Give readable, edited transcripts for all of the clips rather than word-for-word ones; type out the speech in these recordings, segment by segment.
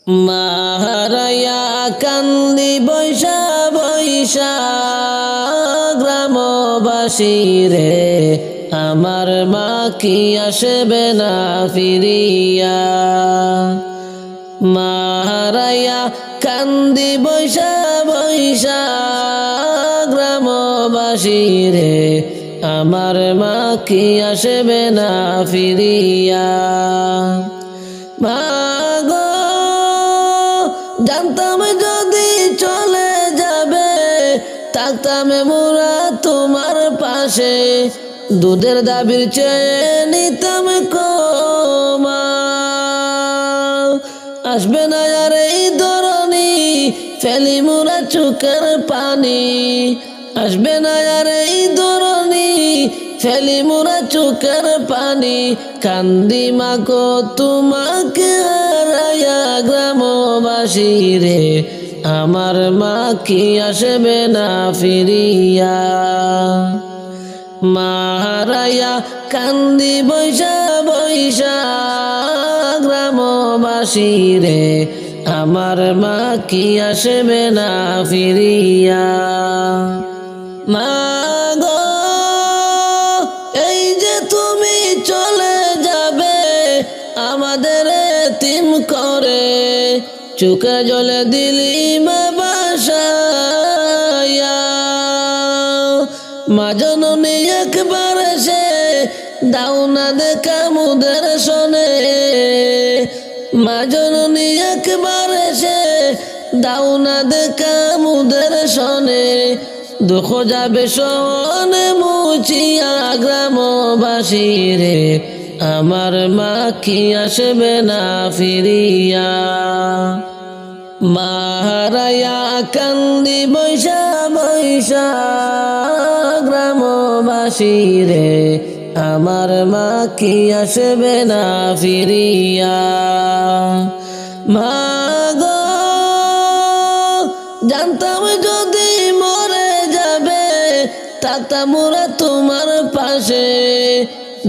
মাহারায়া কান্দি বৈশা বৈশা গ্রামবাসী রে আমার মা কি আসবে না ফিরিয়া। মাহারায়া কান্দি বৈশা বৈশা গ্রামবাসী রে আমার মা কি আসবে না ফিরিয়া। মাগো জানতাম যদি চলে যাবে থাকতাম মোরা তোমার পাশে, দুধের দাবির চেয়ে নিতাম কমা। আসবে না আর এই ধরনী ফেলি মোরা চোখের পানি, আসবে না আর এই ধরনী ফেলি মোরা চোখের পানি। কান্দি মাগো তোমাকে হারায়া গ্রামবাসী রে আমার মা কি আসবে না ফিরিয়া। মাহারায়া কান্দি বৈশা বৈশা গ্রামবাসী রে আমার মা কি আসবে না ফিরিয়া। মাগো এই যে তুমি চলে যাবে আমাদের এতিম করে, চোখে জলে দিলি মা বাসায়া। মা জননী একবার এসে দাও না দেখা মুদের শোনে, মা জননী একবার এসে দাও না দেখা মুদের শোনে। দুঃখ যাবে শোনে মুছিয়া গ্রামবাসী রে আমার মা কি আসবে না ফিরিয়া। মাহারায়া কান্দি বৈশা বৈশা গ্রামবাসী রে আমার মা কি আসবে না ফিরিয়া। মাগো জানতাম যদি মরে যাবে থাকতাম মোরা তোমার পাশে,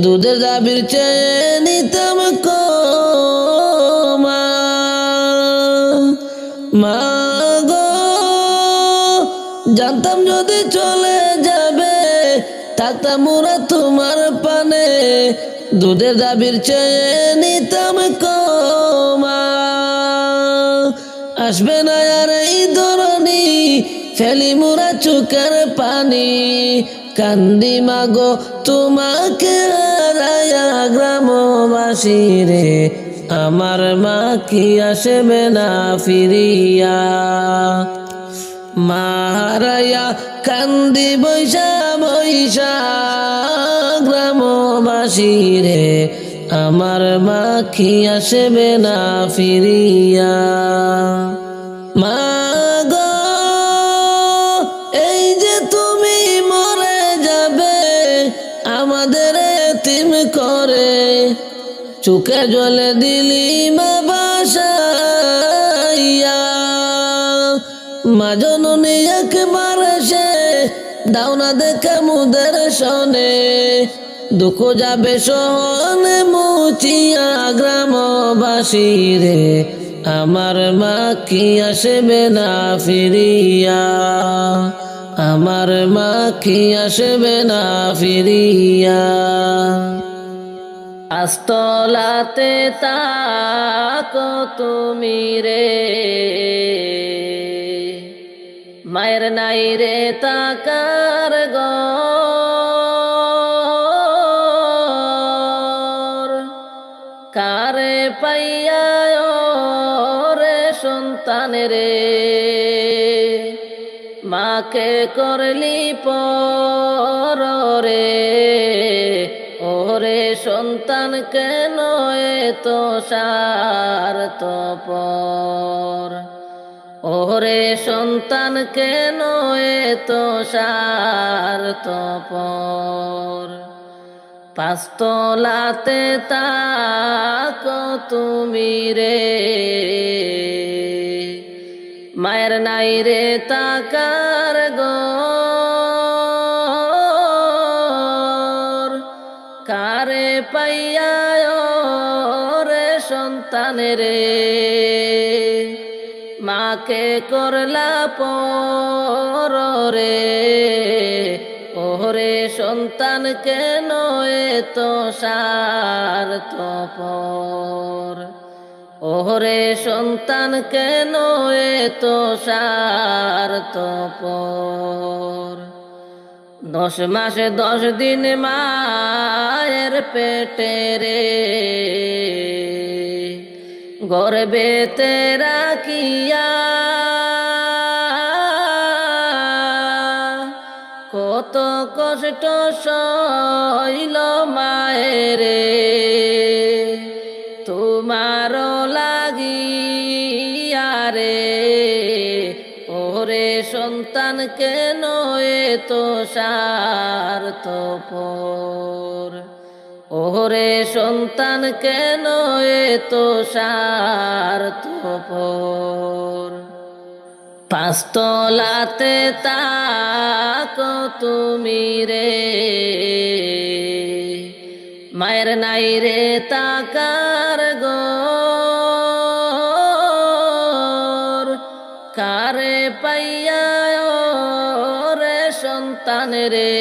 দুধের দাবির চেয়ে নিতাম কমা। মাগো জানতাম যদি চলে যাবে থাকতাম মোরা তোমার পানে, দুধের দাবির চেয়ে নিতাম কমা। আসবে না আর এই ধরনী ফেলি মোরা চোখের পানি। কান্দি মাগো তোমাকে হারায়া গ্রামবাসী রে আমার মা কি আসবে না ফিরিয়া। মাহারায়া কান্দি বৈশা বৈশা গ্রামবাসী রে আমার মা কি আসবে না ফিরিয়া। মাগো এই যে তুমি মরে যাবে আমাদের এতিম করে, চোখে জলে দিলি মা বাসাইয়া। মা জননী একবার এসে দাও না দেখা মুদের শোনে, দুঃখ যাবে শোনে মুছিয়া গ্রামবাসী রে আমার মা কি আসবে না ফিরিয়া। আমার মা কি আসবে না ফিরিয়া। আস্তলাতে তাকো তুমি রে মায়ের নাই রে তাকার ঘর, কারে পাইয়া রে সন্তান রে মাকে করলি পর রে। ওরে সন্তান কেন এত স্বার্থপর, ওরে সন্তান কেন এত স্বার্থপর। পাঁচতলাতে তাকো তুমি রে মায়ের নাই রে তাকার ঘর, কারে পাইয়া রে সন্তান রে। মাকে করলা পর রে, ওরে সন্তান কেন এত স্বার্থপর, ওরে সন্তান কেন এত স্বার্থপর। 10 মাস 10 দিন মায়ের পেটে রে, গর্ভেতে রাখিয়া কত কষ্ট সইল মায়েরে, তোমার লাগিয়া রে, ওরে সন্তান কেন এত স্বার্থপর, ওরে সন্তান কেন এত স্বার্থপর। 5 তলাতে তাকো তুমি রে, মায়ের নাই রে তাকার ঘর, কারে পাইয়া রে সন্তান রে,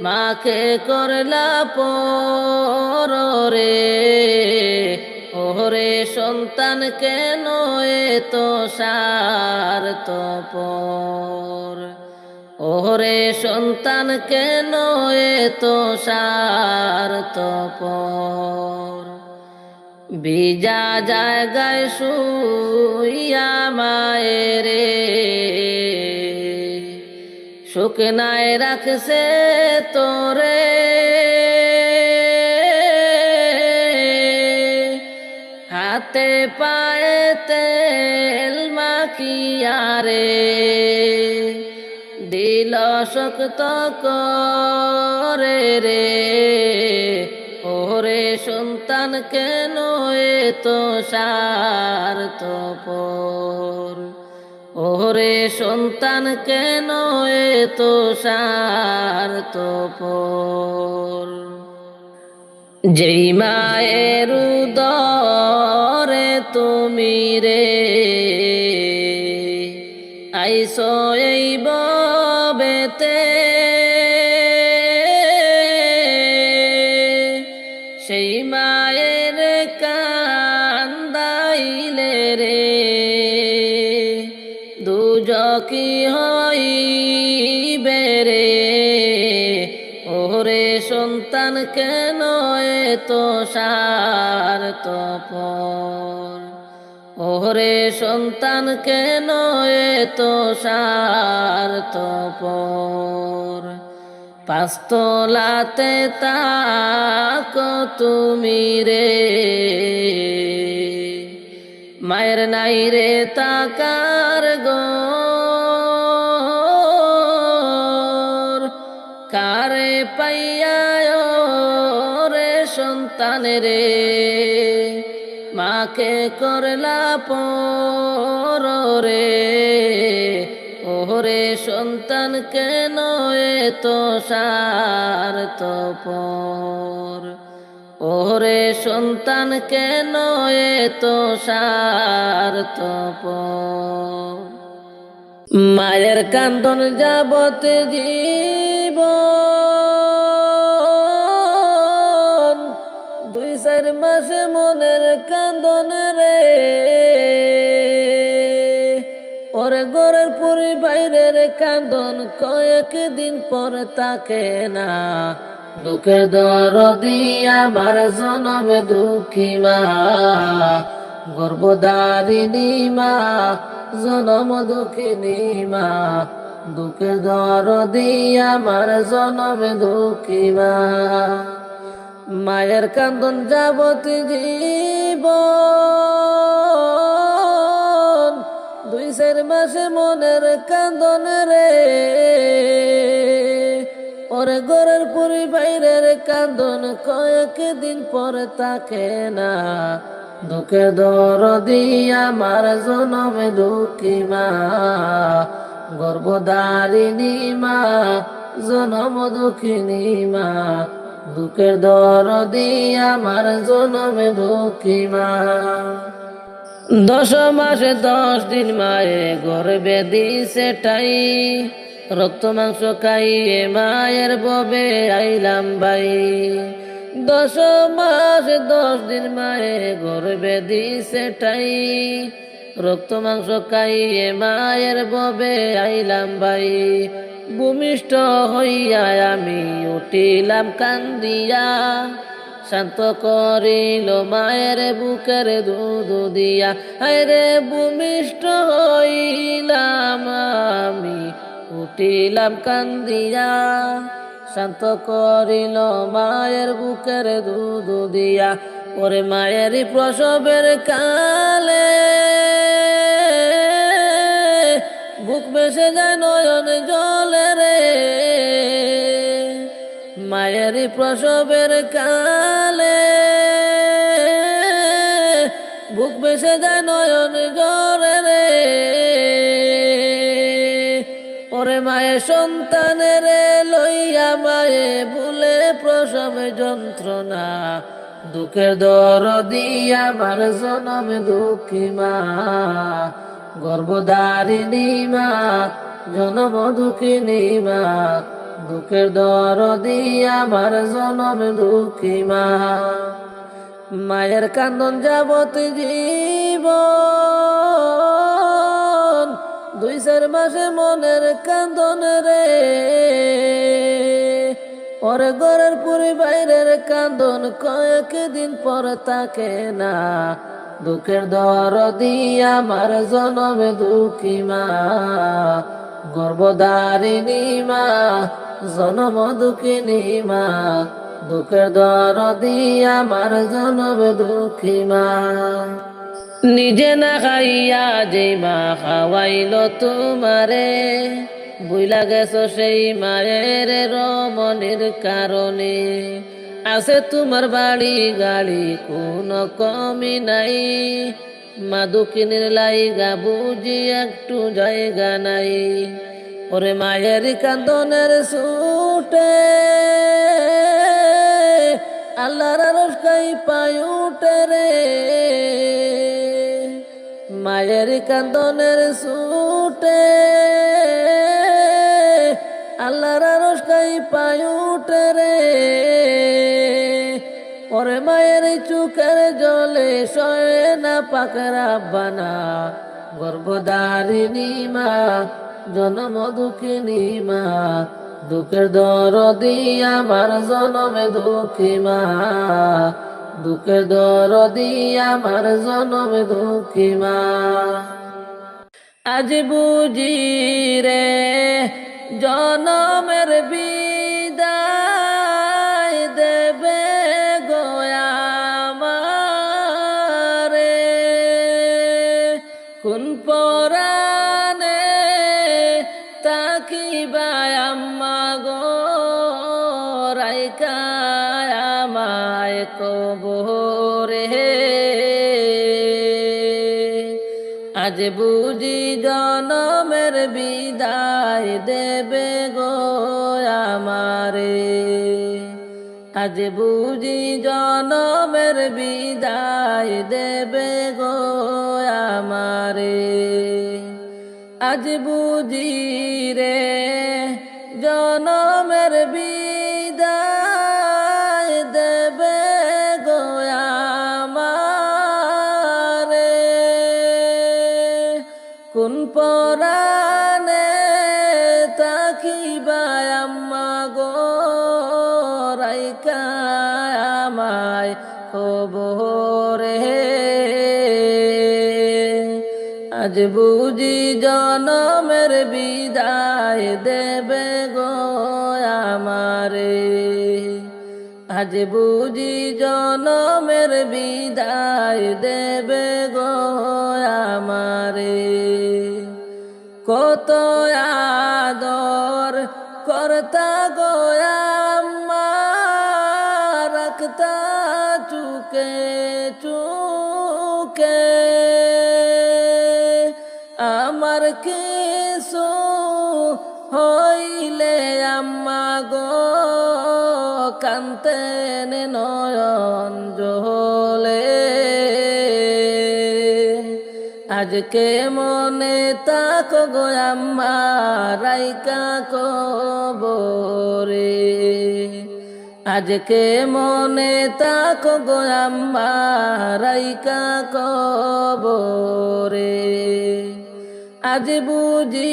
মাকে করলা পর রে, ওরে সন্তান কেন এত স্বার্থপর, ওরে সন্তান কেন এত স্বার্থপর। বিজা জায়গায় শুইয়া মায়েরে, সুখ নাই রাখছে তোরে, হাতে পায়ে তেল মাখিয়া রে, দিল শক্ত করে রে, ওরে সন্তান কেন এত স্বার্থপর, ওরে সন্তান কেন এত স্বার্থপর। যেই মায়ের উদরে তুমি রে, আইসো এই ববেতে, সেই মায়ের কান্দাইলে রে, দুজকি হইবে রে, ওরে সন্তান কেন এত স্বার্থপর, ওরে সন্তান কেন এত স্বার্থপর। 5 তলাতে তাকো তুমি রে, মায়ের নাই রে তাকার ঘর, কারে পাইয়া রে সন্তান রে, মাকে করলা পর রে, ওরে সন্তান কেন এত স্বার্থপর, ওরে সন্তান কেন এত স্বার্থপর। মায়ের কান্দন যাবত জীবন, 2-4 মাসে মনের কান্দন রে, ওরে ঘরের পরি বাইরের কান্দন কয়েকদিন পর থাকে না, দুঃখের দরদি আমার জনমে দুঃখী মা, গর্ভধারিণী মা, জনম দুঃখিনী মা, দুঃখের দরদি আমার জনমে দুঃখী মা। মায়ের কান্দন যাবত জীবন, 2-4 মাসে মনের কান্দন রে, ওরে ঘরের পরি বাইরের কান্দন কয়েকদিন পর থাকে না, দুঃখের দরদি আমার জনমে দুঃখী মা, গর্ভধারিণী মা, জনম দুঃখিনী মা, দুঃখের দরদি আমার জনমে দুঃখী মা। 10 মাসে 10 দিন মায়ে গর্ভে দিছে ঠাই, রক্ত মাংস খাইয়ে মায়ের ববে আইলাম ভাই। 10 মাসে 10 দিন মায়ে গর্ভে দিছে ঠাই, রক্ত মাংস খাইয়ে মায়ের ববে আইলাম ভাই। ভূমিষ্ঠ হইয়া আমি উঠিলাম কান্দিয়া, শান্ত করিল মায়ের বুকের দুধ দিয়া। আরে ভূমিষ্ঠ হইলাম আমি উঠিলাম কান্দিয়া, শান্ত করিল মায়ের বুকের দুধ দিয়া। ওরে মায়ের প্রসবের কালে বুক বেসে যায় নয়ন জলে রে, মায়ের প্রসবের কালে বুক বেসে যায় নয়ন জলে রে। ওরে মায়ের সন্তানের লইয়া মায়ে ভুলে প্রসব যন্ত্রণা, দুঃখের দরদি আমার জনম দুঃখী মা, গর্ভধারিণী মা, জনম দুঃখিনী মা, দুঃখের দরদি আমার জনম দুঃখী মা। মায়ের কান্দন যাবত জীবন, 2-4 মাসে মনের কান্দন রে। ওরে ঘরের পুরি বাইরের কান্দন কয়েকদিন পর থাকে না, দুঃখের দরদি আমার জনম দুঃখী মা, গর্ভধারিণী মা, জনম দুঃখিনী মা, দুঃখের দরদি আমার জনম দুঃখী মা। নিজে না খাইয়া যে মা খাওয়াইল তোমারে, বুইলা গেছ সেই মায়ের রমণীর কারণে। আছে তোমার বাড়ি গাড়ি কোনো কমি নাই, মা দুঃখিনীর লাইগা বুঝি একটু জায়গা নাই। ওরে মায়ের কান্দনের ছুটে আল্লাহর আরশ কাই পায় উঠে রে, মায়ের কান্দনের ছুটে আল্লাহর আরশ কাই পায় উঠে রে। ওরে মায়ের চোখের জলে সয়ে না পাকের আব্বানা, গর্ভধারিণী মা, জনম দুঃখিনী মা, দুঃখের দরদি আমার জনম দুঃখী মা, দুঃখের দরদি আমার জনম দুঃখী মা। আজ বুঝি রে জনমের বিদায় দেবে গোয়ামারে, কোন পরাণে তাকিবায় আম্মা গো, রাইকায় আমায় কবরে। আজ বুঝি জনমের বিদায় দেবে গো আমারে, আজ বুঝি জনমের বিদায় দেবে গো আমারে। আজ বুঝি রে জনমের বিদায় দেবে গো আমারে, কোন পরাণে তাকিবায় আম্মা গো, রাইকায় আমায় কবরে। আজ বুঝি জনমের বিদায় দেবে গো আমারে, আজ বুঝি জনমের বিদায় দেবে গো আমারে। কত আদর করতা গো আম্মা, রাখতা চুকে চুকে, আমার কিছু হইলে আম্মা গো কান্তেন নয়ন জলে। আজকে মনে তাকো গো আম্মা রাইকা কবরে, আজকে মনে তাকো গো আম্মা রাইকা কবরে। আজ বুঝি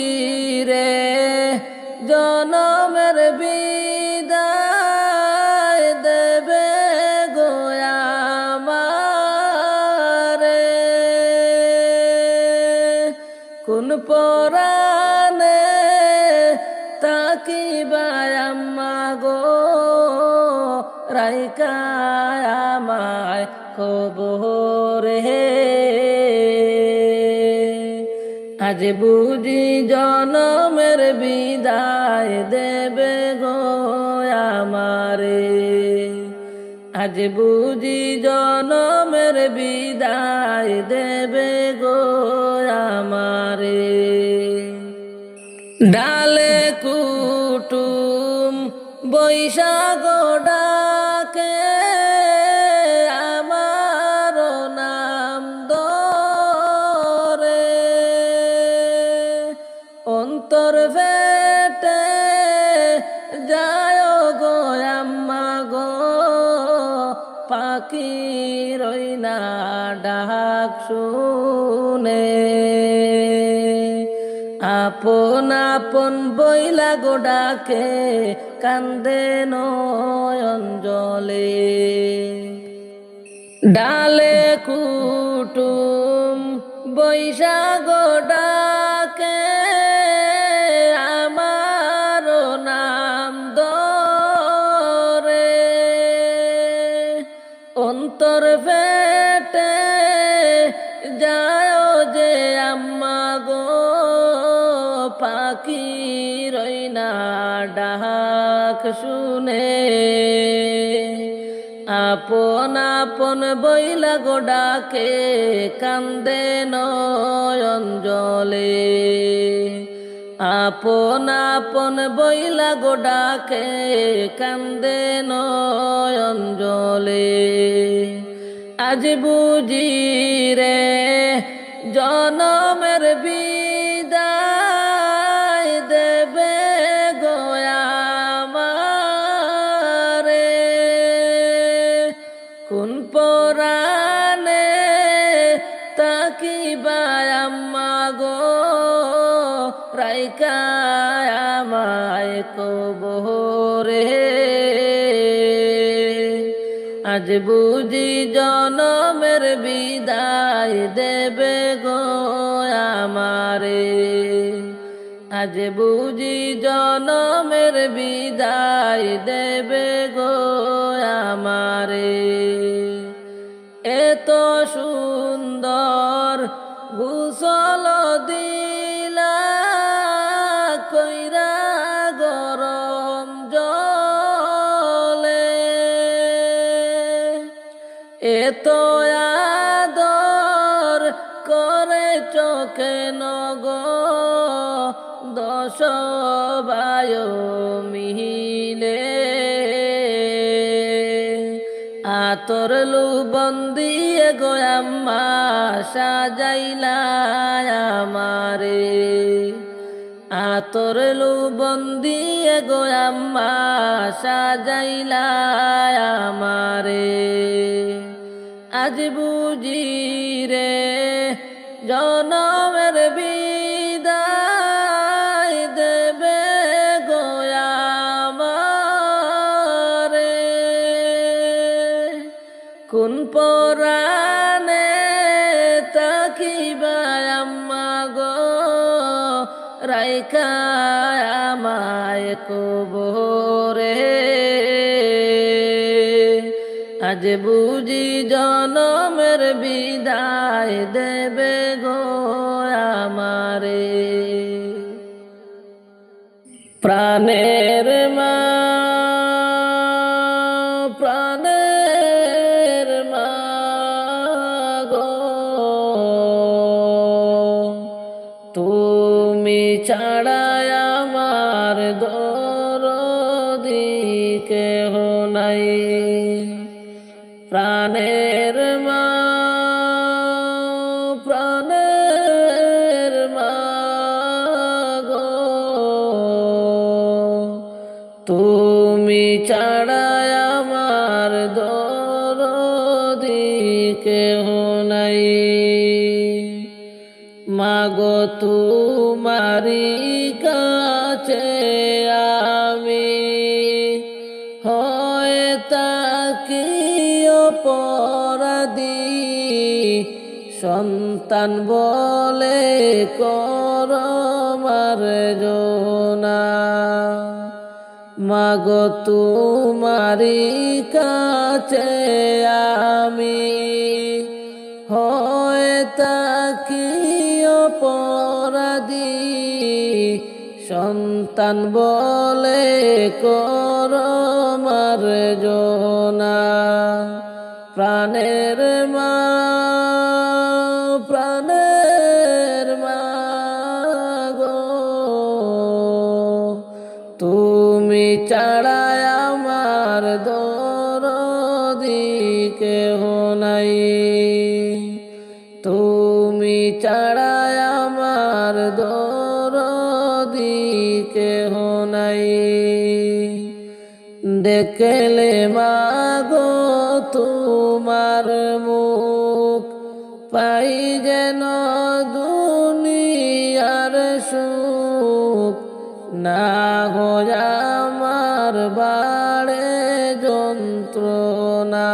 রে জনমের বিদায় দেবে গো আমারে, কোন পরাণে তাকিবা আম্মা গো রাইকা আমায় কবরে। আজ বুঝি জনমের বিদায় দেবে গো আমারে, আজ বুঝি জনমের বিদায় দেবে গো আমারে। ডালে কুটুম বৈশাখ ডাকে আমার নাম ধরে, অন্তর ফেটে যায় গো আম্মা গো পাখি রইনা ডাক শুনে। আপন আপন বইলা গো ডাকে কান্দে নয়ন জলে, ডালে কুটুম বৈশাখ ডাকে আমার নাম ধরে, অন্তর ফেটে যায় যে আম্মা গো পাখি রইনা ডাক শুনে। আপন আপন বইলা গো ডাকে কান্দে নয়ন জলে, আপন আপন বইলা গো ডাকে কান্দে নয়ন জলে। আজ বুঝি রে জনমের বিদায় দেবে গো আমারে, কোন পরাণে তাকিবা আম্মা গো রাইকা আমায় কবরে। আজ বুঝি জনমের বিদায় দেবে গো আমারে, আজ বুঝি জনমের বিদায় দেবে গো আমারে। এত সুন্দর গোসল দিলা কইরা গরম জলে, এত আদর করে চোখে নগ দশ বায়ু মিলে, আতর লুবন দিয়ে গো আম্মা সাজাইলা আমারে, আতর লুবন দিয়ে গো আম্মা সাজাইলা আমারে। আজ বুঝি রে জনমের বিদায় দেবে গো আমারে, কোন পরাণে তাকিবা আম্মা গো রাইকা আমায় কবরে। আজ বুঝি জনমের বিদায় দেবে গো আমারে। প্রাণের মা প্রাণের মা গো তুমি ছাড়া আমার দরদি কেহ নাই, প্রাণের মা প্রাণের তুমি ছাড়া আমার দরদি কেহ নাই। মাগো তোমারি কাছে আমি হয় তাকি অপরাধী, সন্তান বলে কর মার্জনা। মাগো তোমারি কাছে আমি হয় তাকি অপরাধী, সন্তান বলে কর মার্জনা। প্রাণের মা প্রাণের মা গো, তুমি ছাড়া আমার দরদি কেহ নাই। তুমি ছাড়া আমার দরদি কেহ নাই। দেখলে মাগো তোমার মুখ, পাই যেন দুনিয়ার সুখ, না হয় আমার বাড়ে যন্ত্রণা।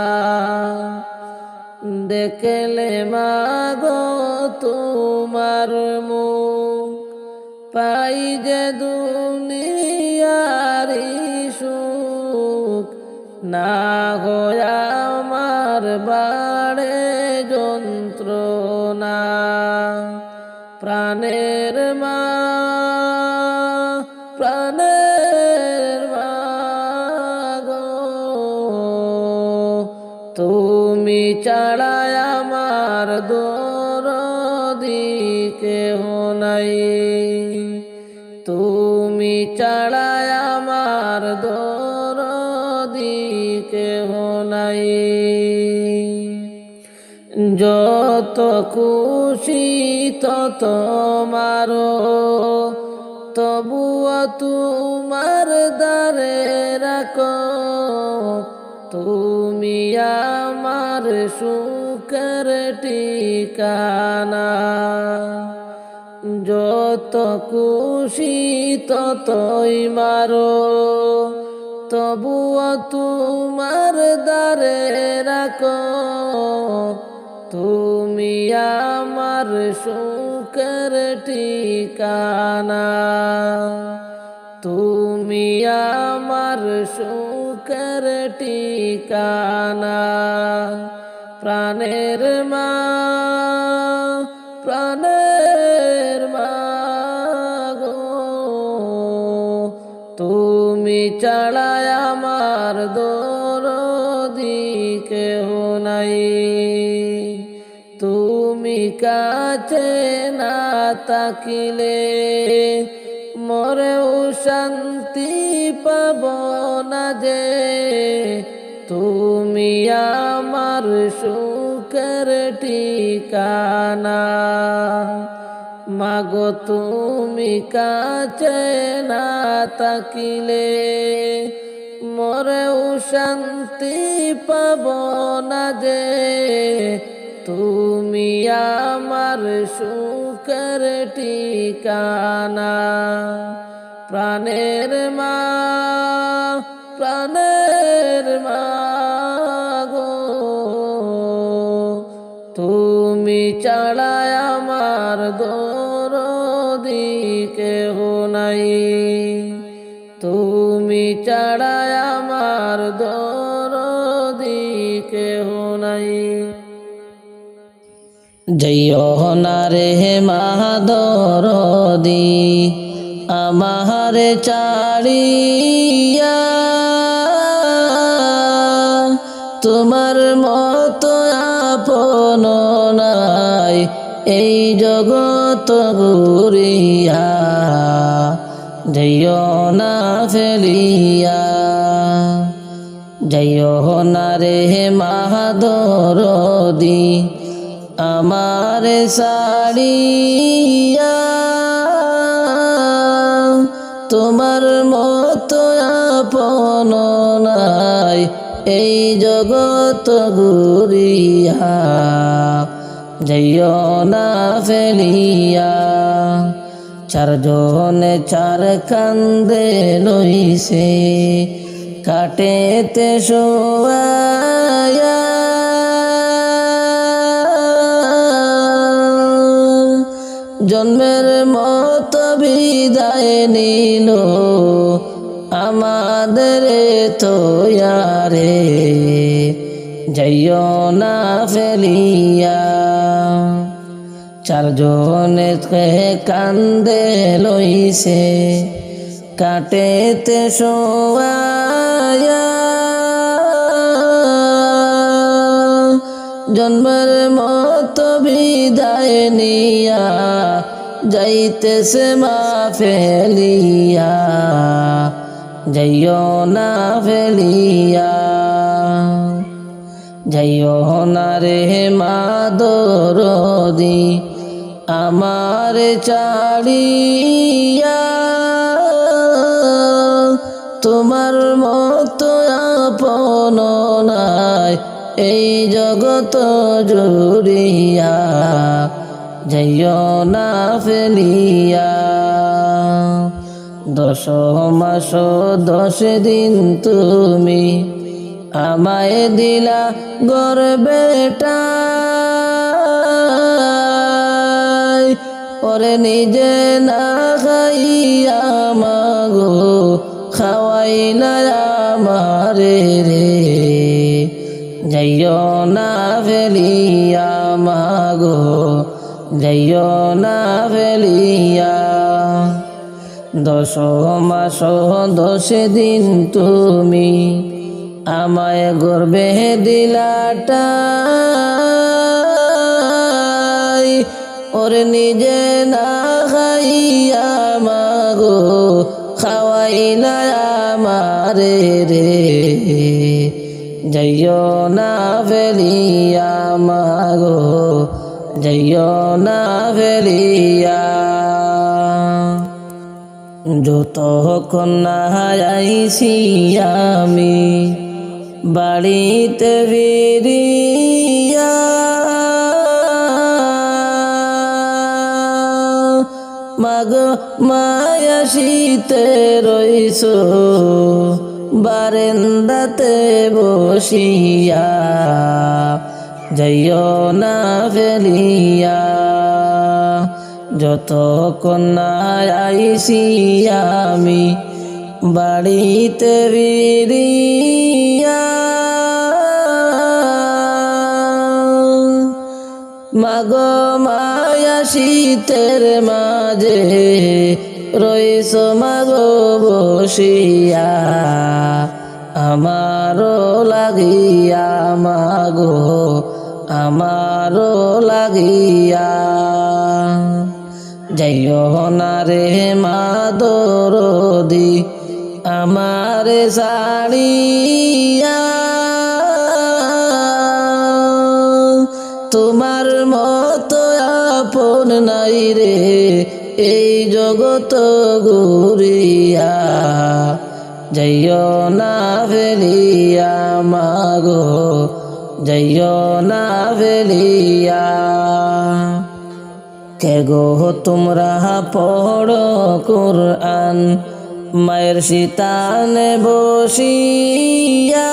দেখলে মাগো তোমার মুখ, পাই যে দুনিয়ারি সুখ, না হয় আমার বাড়ে যন্ত্রণা। প্রাণের মা প্রাণের মা গো, তুমি ছাড়া আমার দরদি কেহ নাই। তুমি ছাড়া আমার দরদি কেহ নাই। যত খুশি তত মারো, তবুও তোমার দ্বারে রাখো। তুমি আমার সুখের ঠিকানা। যত খুশি ততই মারো, তবুও তোমার দ্বারে রাখো। তুমি আমার সুখের ঠিকানা। তুমি আমার সুখের ঠিকানা। প্রাণের মা প্রাণের মা গো, তুমি ছাড়া আমার দরদি কেহ নাই। তুমি কাছে না তাকিলে মরেও শান্তি পাব না যে। তুমি আমার সুখের ঠিকানা। মাগো তুমি কাছে না তাকিলে মরেও শান্তি পাব না যে। তুমি আমার সুখের ঠিকানা। প্রাণের মা প্রাণের মা গো, তুমি ছাড়া আমার দরদি কেহ নাই। তুমি ছাড়া আমার দরদি কেহ নাই। যাইও না রে মা দরদি আমার ছাড়িয়া, তোমার মতো আপন নাই এই জগৎ ঘুরিয়া। যাইও না ফেলিয়া, যাইও না রে মা দরদি আমার ছাড়িয়া। তোমার মতো আপন নাই এই জগত ঘুরিয়া যাইও না ফেলিয়া চারজনে চার কান্দে লইছে কাটেতে শোয়া জন্মের মতো বিদায় নিল আমাদের তোয়ারে যাইও না ফেলিয়া চারজনে কান্দে লইছে কাটেতে শোয়া জন্মের মতো বিদায় নিয়া যাইতেছে মা ফেলিয়া যাইও না ফেলিয়া যাইও না রে মা দরদি আমার চাড়িয়া তোমার মতো আপন নাই এই জগত জুড়িয়া যাইও না ফেলিয়া 10 মাস 10 দিন তুমি আমায় দিলা গর্বেটা ওরে নিজে না খাইয়া মাগো খাওয়াইলা আমারে রে যাইও না ফেলিয়া মাগো যাইও না ফেলিয়া 10 মাস 10 দিন তুমি আমায় গর্বে দিলাটা ওরে নিজে না খাইয়া মাগো খাওয়াইলা আমারে রে যাইও না ফেলিয়া মাগো যাইও না ফেলিয়া যতক্ষণ না আইছি আমি বাড়িতে ফিরিয়া মাগো মায়া শীতে রইছো বারান্দাতে বসিয়া যাইও না ফেলিয়া যতক্ষণ না আইছি আমি বাড়িতে ফিরিয়া মাগো মায়া শীতের মাঝে রইছো মাগো বসিয়া আমারও লাগিয়া মাগো আমারও লাগিয়া যাইও না রে মা দরদি আমার সাড়িয়া তোমার মতো আপন নাই রে এই জগত ঘুরিয়া যাইও না ফেলিয়া মাগো যাইও না ফেলিয়া কে গো তোমরা পড়ো কুরআন মায়ের শীতানে বসিয়া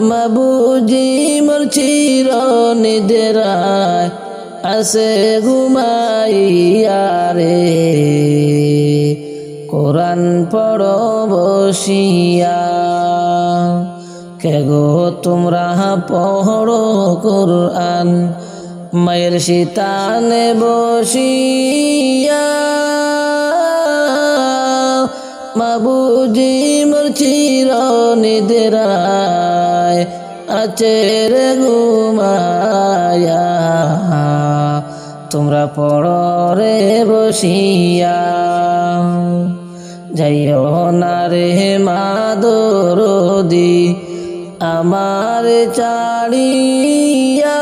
মাবুজি মোর চির নিদেরায় আসে ঘুমাইয়া রে কোরআন পড়ো বসিয়া কে গো তোমরা পড়ো কুরআন মায়ের শীতানে বসিয়া মাবুজি মোর চির নিদেরায় আছে রে ঘুমায়া তোমরা পড়ো রে বসিয়া যাইও না রে মা দরদি আমার চাড়িয়া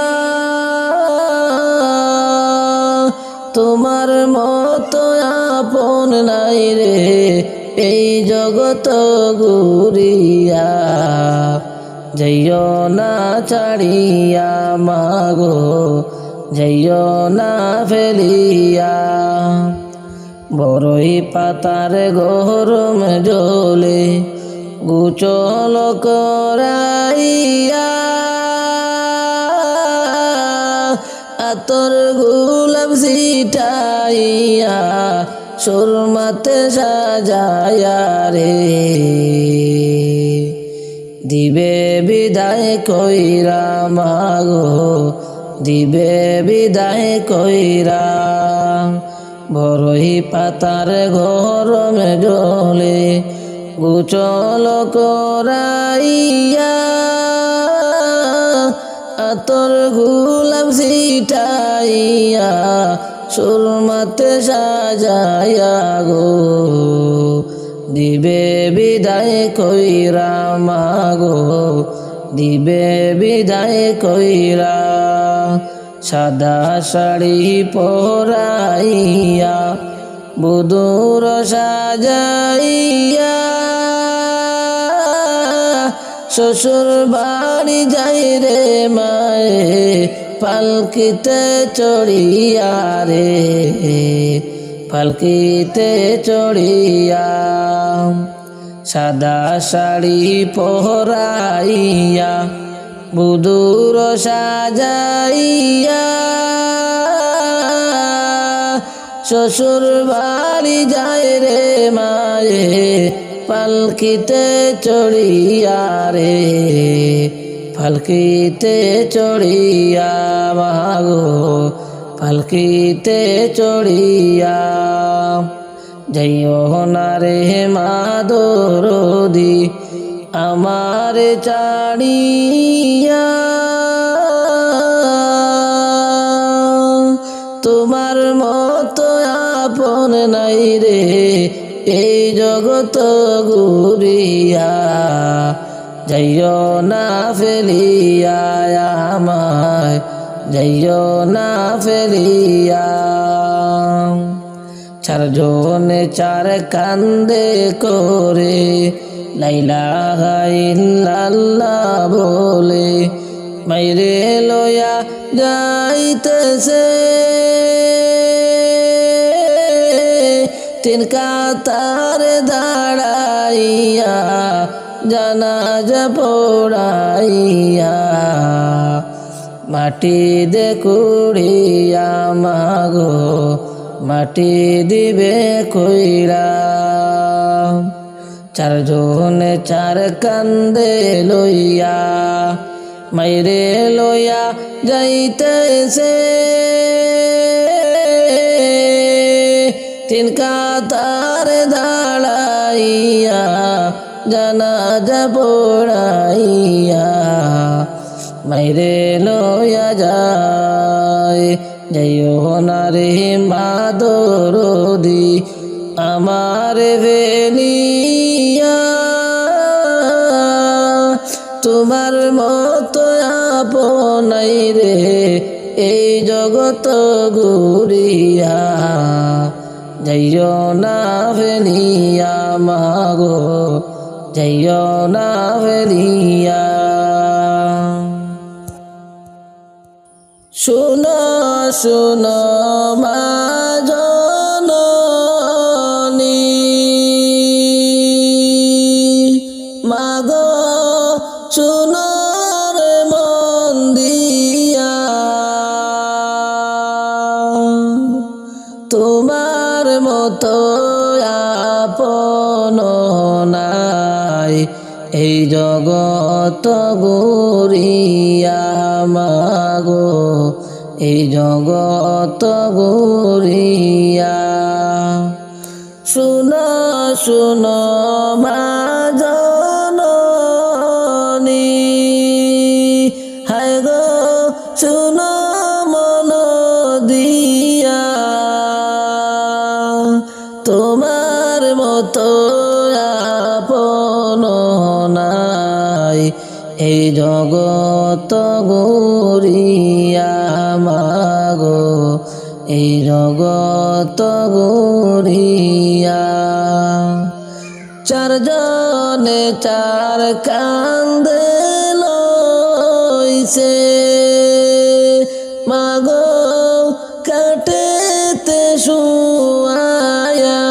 তোমার মতো আপন নাই রে এই জগত ঘুরিয়া, যাইও না ছাড়িয়া মাগো, যাইও না ফেলিয়া। বড়ই পাতার গরম জলে গোচল করাইয়া, আতর গোলাপ ছিটাইয়া সুরমাতে সাজায়া রে, দিবে বিদায় কইরা মাগো, দিবে বিদায় কইরা। বড়ই পাতার গরম জলে গোচল করাইয়া, আতর গোলাপ ছিটাইয়া সুরমাতে সাজায়া গো, দিবে বিদায় কইরা মাগো, দিবে বিদায় কইরা। সাদা শাড়ি পরাইয়া বধূর সাজাইয়া, শ্বশুর বাড়ি যাই রে মায়ে, পালকিতে চড়িয়া রে, পালকিতে চড়িয়া। সাদা শাড়ি পরাইয়া বধূর সাজাইয়া, শ্বশুর বাড়ি যায় রে মায়ে, পালকিতে চড়িয়া রে, পালকিতে চড়িয়া মাগো, পালকিতে চড়িয়া। যাইও না রে মা দরদি আমার ছাড়িয়া, তোমার মতো আপন নাই রে এই জগত ঘুরিয়া, যাইও না ফেলিয়া আমায়, যাইও না ফেলিয়া। চারজনে চার কান্দে করে লা ইলাহা ইল্লাল্লাহ বলে, মাইরে লয়া যাইতেছে তিন কাতার দাঁড়াইয়া, জানাজা পড়াইয়া, মাটি দে কুড়িয়া মাগো, মাটি দিবে কইরা। চারজনে চার কান্দে লইয়া, মাইরে লইয়া যাইতেছে তিন কাতার দাঁড়াইয়া, জানাজা পড়াইয়া, মাইরে লইয়া যায়। যাইও না রে মা দরদি আমার ফেলিয়া, তোমার মতো আপন নাই রে এই জগত ঘুরিয়া, যাইও না ফেলিয়া মাগো, যাইও না ফেলিয়া। শুনো শুনো মা জননী, মাগো শুনো রে মন দিয়া, তোমার মতো আপন নাই এই জগত ঘুরিয়া মাগো, এই জগত ঘুরিয়া। শুনো শুনো মা জননী, হায় গো শুনো মন দিয়া, তোমার মতো আপন নাই এই জগত ঘুরিয়া মাগো, এই জগত ঘুরিয়া। চারজনে চার কান্দে লইছে মাগো কাটেতে শুয়ায়া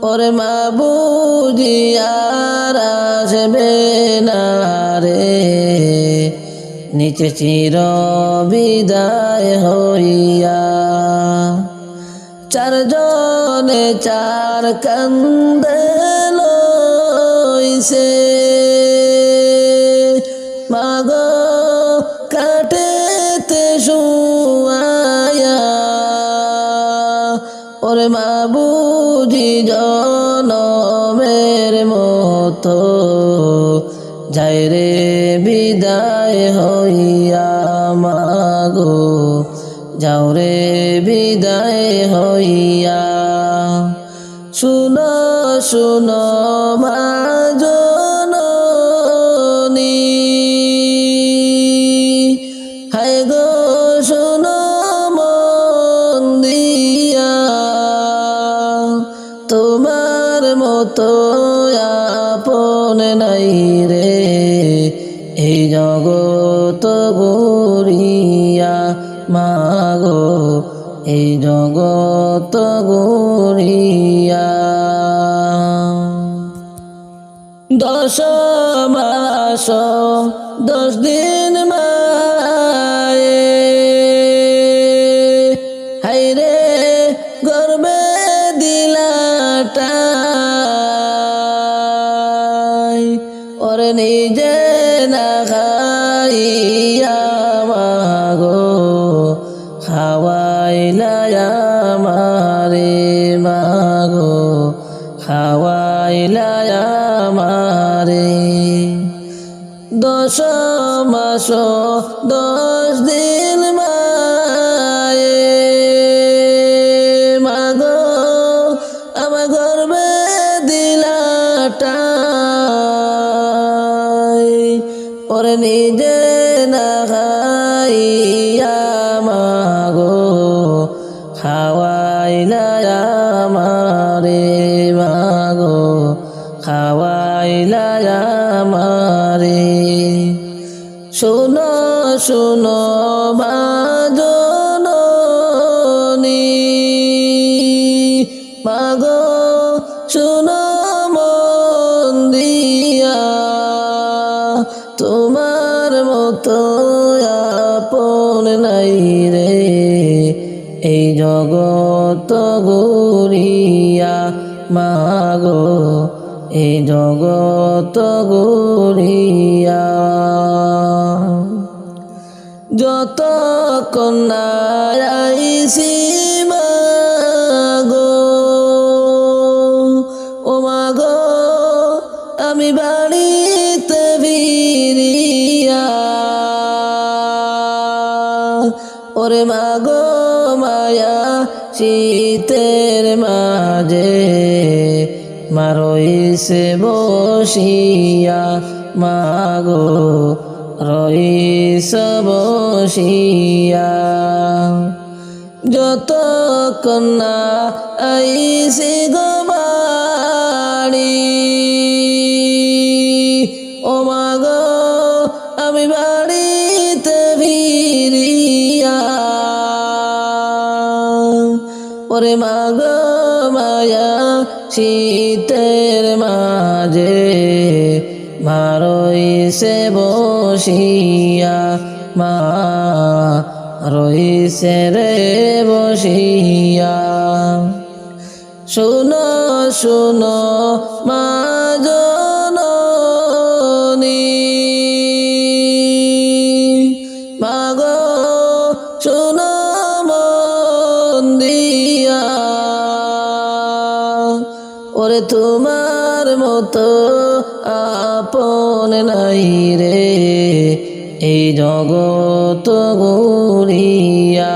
ওরে মা বুঝি আর আসবে না রে নিচে চির বিদায় হইয়া চারজনে চার কান্দে লইছে মাগো কাটেতে শুয়ায়া ওরে মা বুঝি জনমের মতো যায় রে বিদায় হইয়া মাগো যাও রে বিদায় হইয়া শুনো শুনো মা জননী হায় গো শুনো মন দিয়া তোমার মতো আপন নাই রে এই জগত গড়িয়া মাগো এই জগত গড়িয়া 10 মাস 10 দিন মায়ে হায়রে গর্বে দিলাটাই ওরে নিজে না খাইয়া মাগো খাওয়াইলা আমারে মাগো খাওয়াইলা আমারে 10 মাস 10 দিন মায়ে মাগো আমার গর্বে দিলাটাই ওরে নিজে না খাইয়া মাগো খাওয়াইলা আমারে মাগো খাওয়াইলা আমারে শুনো শুনো মা জননী মাগো শুনো মন দিয়া তোমার মতো আপন নাই রে এই জগত গড়িয়া মাগো এই জগত গড়িয়া যত কন্যা আইসি মাগো ও মাগো আমি বাড়িতে ফিরিয়া ওরে মাগো মায়া শীতের মাঝে মারইছে বসিয়া মাগো রইস বসিয়া যত কন্যা আইসি গো বাড়ি ও মাগো আমি বাড়িতে ফিরিয়া ওরে মাগো মায়া শীতের মাঝে মারইছে বসিয়া মা রইছে রে বসিয়া শুনো শুনো মা জননী মাগো শুনো মন দিয়া ওরে তোমার মতো আপন নাই রে এই জগত গড়িয়া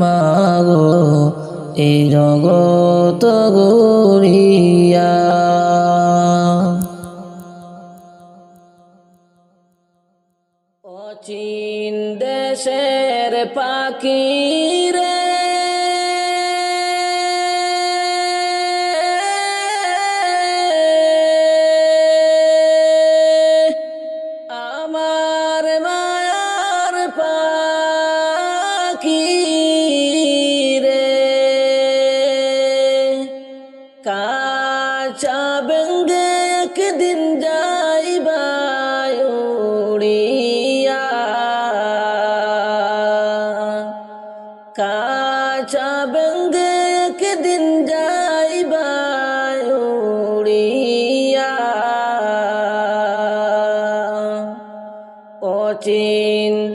মাগো এই জগত গড়িয়া অচিন দেশের পাখি রে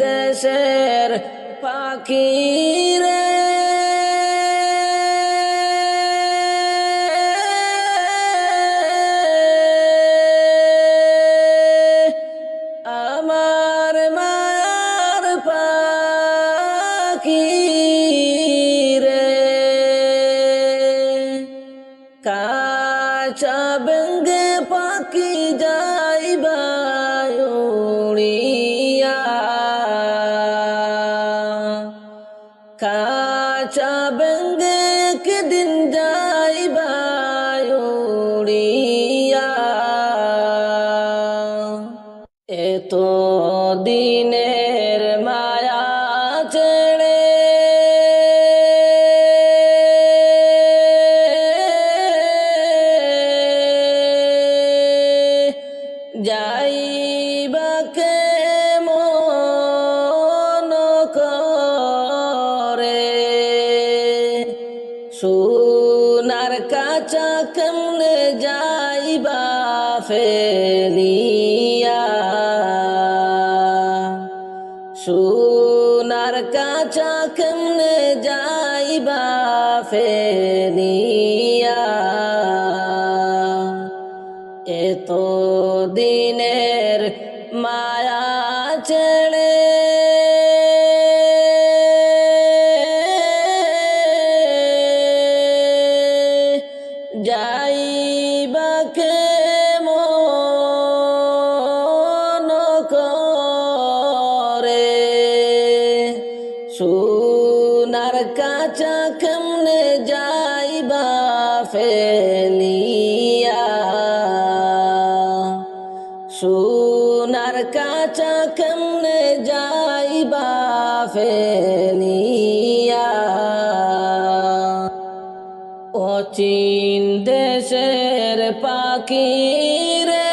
দেশের পাখি রে আমার মায়ার পাখি রে কাঁচা বেঙ্গে পাখি যাইবা উড়িয়া কাঁচা বেঙ্গে একদিন যাইবা উড়িয়া এত দিনের মায়া ছেড়ে যাইবাকে মন করে সোনার কাঁচা কেমনে যাইবা ফেলিয়া সোনার কাঁচা কেমনে যাইবা ফেলিয়া এত দিনের মায়া ছেড়ে যাইবাকে মন করে সোনার কাঁচা কেমনে যাইবা ফেলিয়া সোনার কাঁচা কেমনে যাইবা ফেলিয়া অচিন দেশের পাখি রে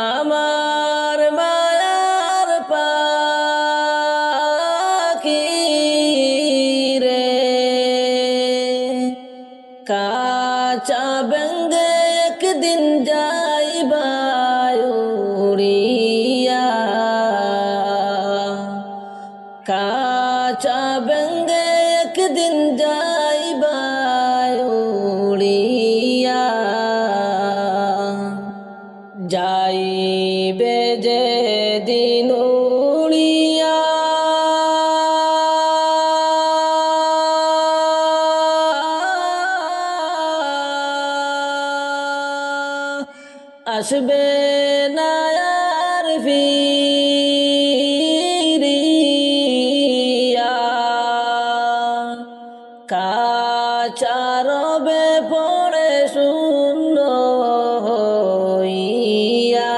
আমার মায়ার পাখি রে কাঁচা বেঙ্গে একদিন যাইবা উড়িয়া কাঁচা বেঙ্গে একদিন যাইবা উড়িয়া যাইবে যে দিন উড়িয়া আসবে না আর ফিরিয়া কাঁচা রবে পড়ে শূন্য হইয়া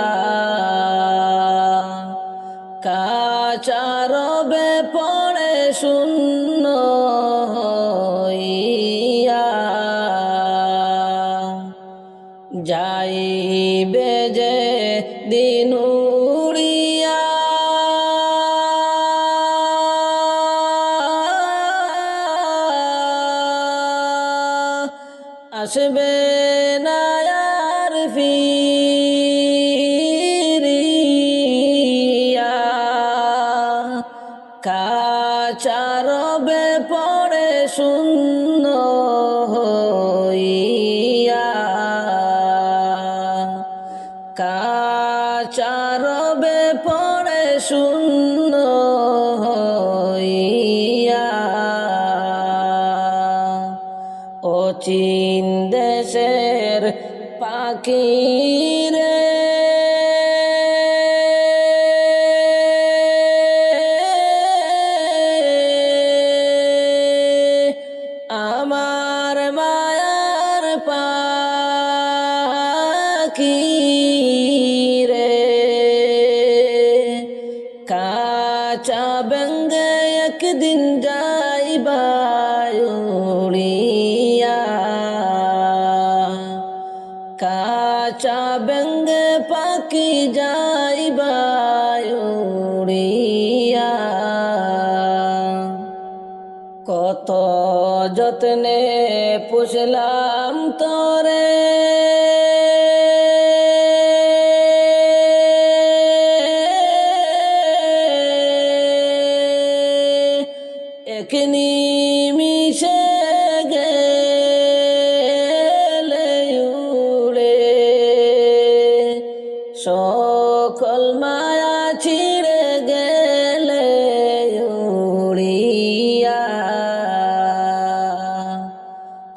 কাঁচা রবে পড়ে শূন্য হইয়া যাইবে যে দিন উড়িয়া আসবে না আর ফিরিয়া কাঁচা রবে পড়ে শূন্য হইয়া কাঁচা রবে পড়ে শূন্য হইয়া অচিন দেশের পাখি রে আমার মায়ার পাখি রে কাঁচা বেঙ্গে একদিন যাইবা উড়িয়া কাঁচা বেঙ্গে পাখি যাইবা উড়িয়া কত যত্নে পুষলাম তোরে, এক নিমিষে গেলে উড়ে, সকল মায়া ছিঁড়ে গেলে উড়িয়া,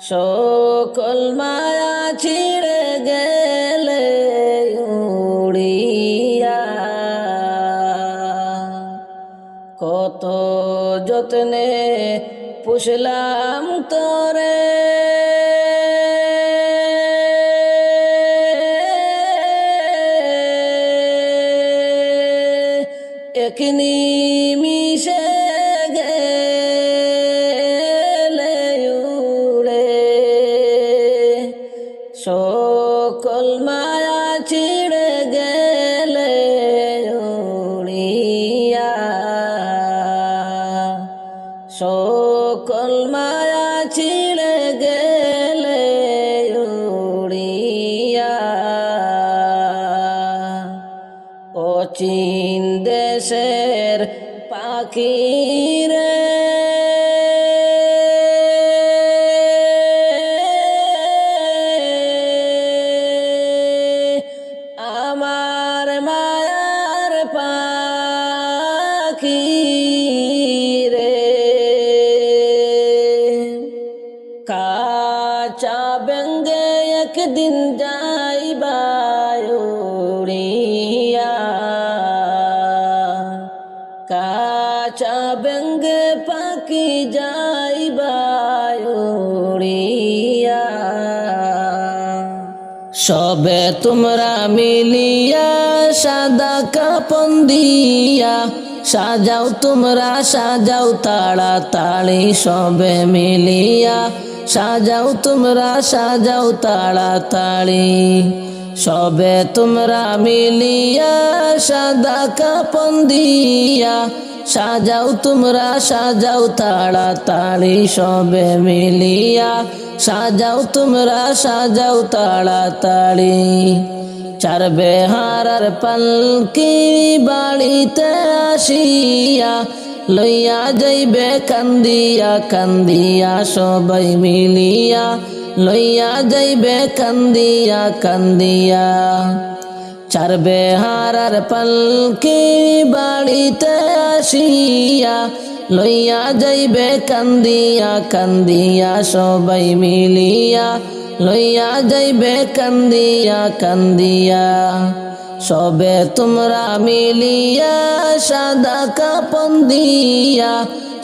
সকল মায়া ছিঁড়ে গেলে উড়িয়া। কত যত্নে পুষলাম তোরে, এক নিমিষে গেলে উড়ে, সকল মায়া ছিঁড়ে গেলে উড়িয়া, সকল মায়া ছিঁড়ে গেলে উড়িয়া। অচিন দেশের পাখি রে, আমার মায়ার পাখি রে, কাঁচা বেঙ্গে একদিন যাইবা উড়িয়া, কাঁচা বেঙ্গে পাখি যাইবা উড়িয়া। সবে তোমরা মিলিয়া সাদা কাপন দিয়া, সাজাও তোমরা সাজাও তাড়াতাড়ি, সবে মিলিয়া সাজাও তোমরা সাজাও তাড়াতাড়ি, সবে তোমরা মিলিয়া সাদা কাপন দিয়া, সাজাও তোমরা সাজাও তাড়াতাড়ি, সবে মিলিয়া সাজাও তোমরা সাজাও তাড়াতাড়ি। চার বেহারার পালকি বাড়িতে আসিয়া, লইয়া যাইবে কান্দিয়া কান্দিয়া, সবাই মিলিয়া লইয়া যাইবে কান্দিয়া কান্দিয়া। চার বেহারার পালকি বাড়িতে আসিয়া, লইয়া যাইবে কান্দিয়া কান্দিয়া, সবাই মিলিয়া লইয়া যাইবে কান্দিয়া কান্দিয়া। সবে তোমরা মিলিয়া সাদা কাপন দিয়া,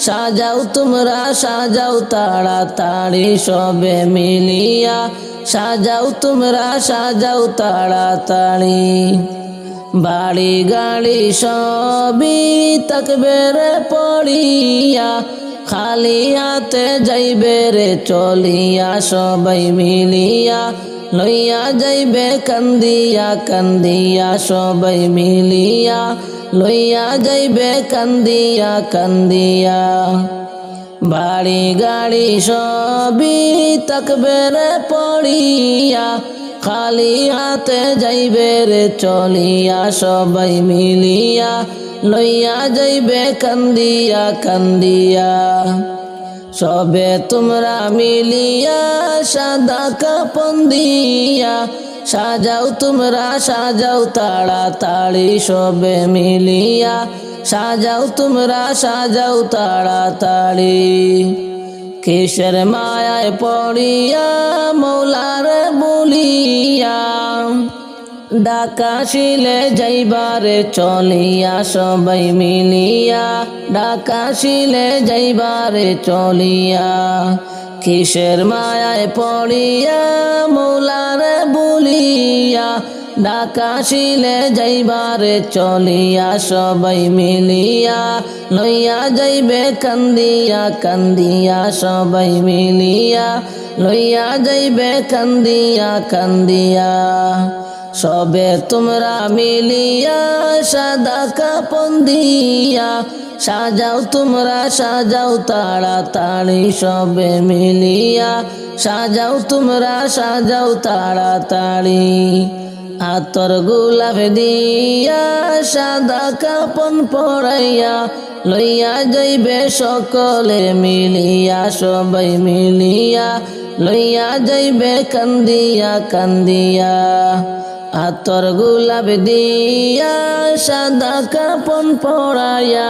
সাজাও তোমরা সাজাও তাড়াতাড়ি, সবে মিলিয়া সাজাও তোমরা সাজাও তাড়াতাড়ি। বাড়ি গাড়ি সবই থাকবে রে পড়িয়া, খালি হাতে যাইবে রে চলিয়া, সবাই মিলিয়া লইয়া যাইবে কান্দিয়া কান্দিয়া, সবাই মিলিয়া লইয়া যাইবে কান্দিয়া কান্দিয়া। বাড়ি গাড়ি সবই থাকবে রে পড়িয়া, খালি হাতে যাইবে রে চলিয়া, সবাই মিলিয়া লইয়া যাইবে কান্দিয়া কান্দিয়া। সবে তোমরা মিলিয়া সাদা কাপন দিয়া, সাজাও তোমরা সাজাও তাড়াতাড়ি, সবে মিলিয়া সাজাও তোমরা সাজাও তাড়াতাড়ি। কিসের মায়ায় পড়িয়া মৌলার বলিয়া, ডাকাশিলে যাইবারে চলিয়া, সবাই মিলিয়া ডাকাশিলে যাইবারে চলিয়া। কিসের মায়ায় পড়িয়া মৌলার বলিয়া, ডাকাশিলে যাইবারে চলিয়া, সবাই মিলিয়া লইয়া যাইবে কান্দিয়া কান্দিয়া, সবাই মিলিয়া লইয়া যাইবে কান্দিয়া কান্দিয়া। সবে তোমরা মিলিয়া সাদা কাপন দিয়া, সাজাও তোমরা সাজাও তাড়াতাড়ি সবে মিলিয়া, সাজাও তোমরা সাজাও তাড়াতাড়ি। আতর গোলাপ দিয়া সাদা কাপন পরাইয়া, লইয়া যাইবে সকলে মিলিয়া, সবাই মিলিয়া লইয়া যাইবে কান্দিয়া কান্দিয়া। আতর গোলাপ দিয়া সাদা কাপন পরাইয়া,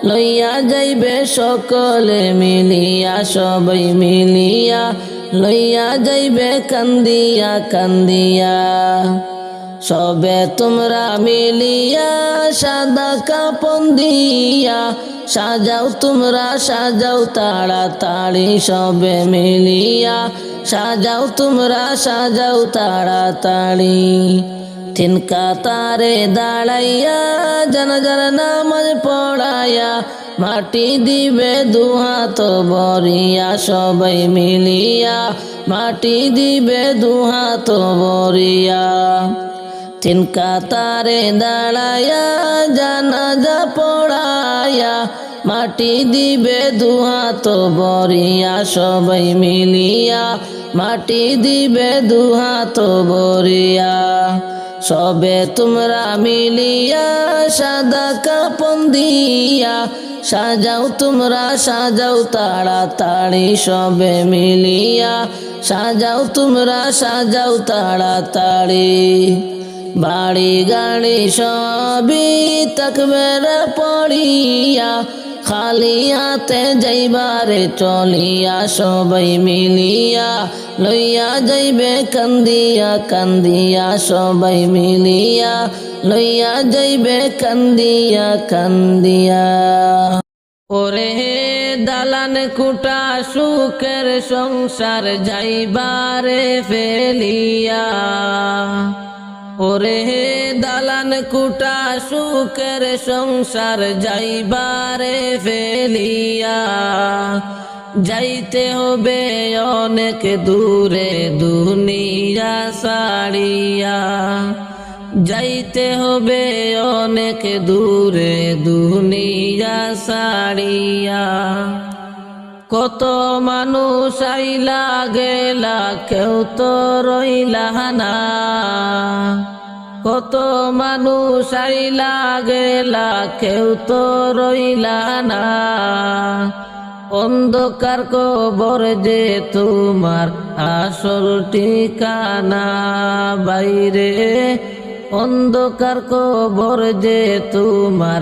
লইয়া যাইবে সকলে মিলিয়া, সবাই মিলিয়া লইয়া যাইবে কান্দিয়া কান্দিয়া। সবে তোমরা মিলিয়া সাদা কাপন দিয়া, সাজাও তোমরা সাজাও তাড়াতাড়ি সবে মিলিয়া, সাজাও তোমরা সাজাও তাড়াতাড়ি। তিন কাতারে দাঁড়াইয়া জানাজার নামাজ পড়াইয়া, মাটি দিবে দুহাত বরিয়া, সবাই মিলিয়া মাটি দিবে দুহাত বরিয়া। তিন কাতারে দাঁড়াইয়া জানাজা পড়াইয়া, মাটি দিবে দুহাত বরিয়া, সবাই মিলিয়া মাটি দিবে দুহাত বরিয়া। সবে তোমরা মিলিয়া সাদা কাপন দিয়া, সাজাও তোমরা সাজাও তাড়াতাড়ি সবে মিলিয়া, সাজাও তোমরা সাজাও তাড়াতাড়ি। বাড়ি গাড়ি সবই তাকবীর পড়িয়া, খালি হাতে যাইবারে চলিয়া, সবাই মিলিয়া লইয়া যাইবে কান্দিয়া কান্দিয়া, সবাই মিলিয়া লইয়া যাইবে কান্দিয়া কান্দিয়া। ওরে দালান কুটা সুখের সংসার যাইবারে ফেলিয়া, ওরে দালান কুটা সুখের সংসার যাইবারে ফেলিয়া। যাইতে হবে অনেক দূরে দুনিয়া ছাড়িয়া, যাইতে হবে অনেক দূরে দুনিয়া ছাড়িয়া। কত মানুষ আইলা গেলা কেউ তো রইলা না, কত মানুষ আইলা গেলা কেউ তো রইলা না। অন্ধকার কবর যে তোমার আসল ঠিকানা, বাইরে অন্ধকার কবর যে তোমার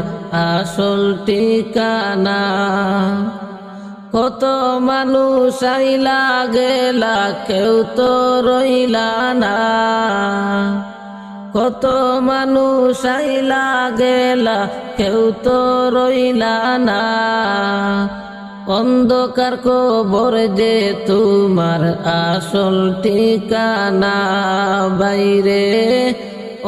আসল ঠিকানা। কত মানুষ আইলা গেলা কেউ তো রইলা না, কত মানুষ আইলা গেলা কেউ তো রইলা না। অন্ধকার কবর যে তোমার আসল ঠিকানা, বাইরে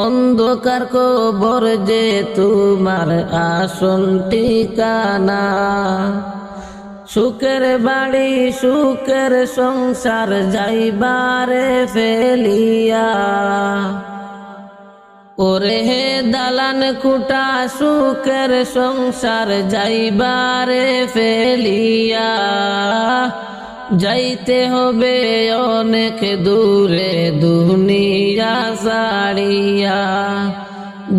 অন্ধকার কবর যে তোমার আসল ঠিকানা। সুখের বাড়ি সুখের সংসার যাইবারে ফেলিয়া, ওরে দালান কুটা সুখের সংসার যাইবারে ফেলিয়া। যাইতে হবে অনেক দূরে দুনিয়া ছাড়িয়া,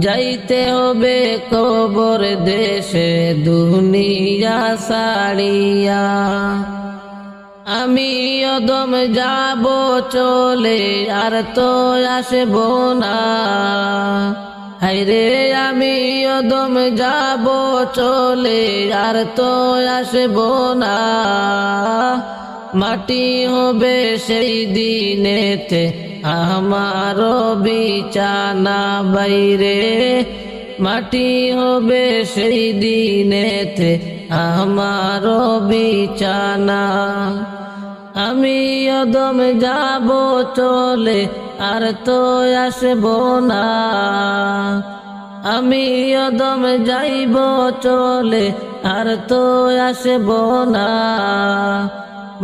যাইতে হবে কবর দেশে দুনিয়া ছাড়িয়া। আমি অদম যাব চলে আর তো আসব না, হায়রে আমি অদম যাব চলে আর তো আসব না। মাটি হবে সেই দিনেতে আমার বিছানা, বাইরে মাটি হবে সেই দিনেতে আমার বিছানা। আমি অদম যাব চলে আর তো আসব না, আমি অদম যাইব চলে আর তো আসব না।